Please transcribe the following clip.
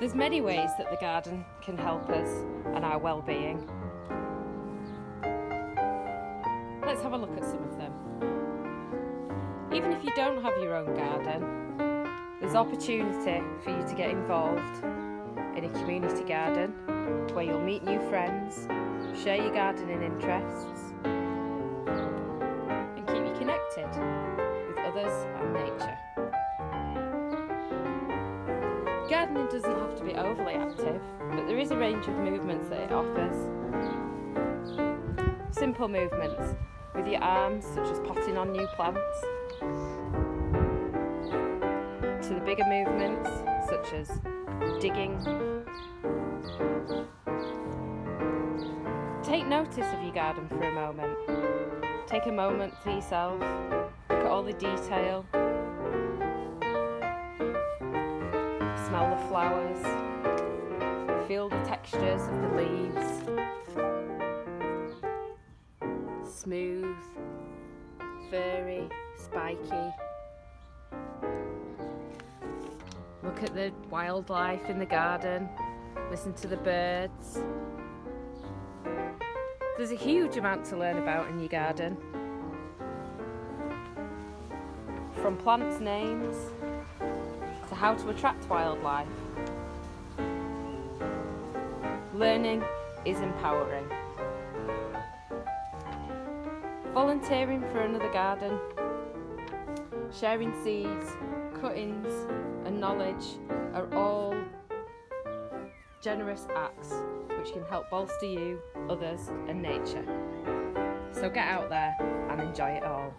There's many ways that the garden can help us and our well-being. Let's have a look at some of them. Even if you don't have your own garden, there's opportunity for you to get involved in a community garden where you'll meet new friends, share your gardening interests, and keep you connected with others and nature. Gardening doesn't have to be overly active, but there is a range of movements that it offers. Simple movements with your arms, such as potting on new plants, to the bigger movements, such as digging. Take notice of your garden for a moment. Take a moment for yourself, look at all the detail, smell the flowers, feel the textures of the leaves, smooth, furry, spiky. Look at the wildlife in the garden, listen to the birds. There's a huge amount to learn about in your garden. From plants' names to how to attract wildlife. Learning is empowering. Volunteering for another garden, sharing seeds, cuttings and knowledge are all generous acts which can help bolster you, others and nature. So get out there and enjoy it all.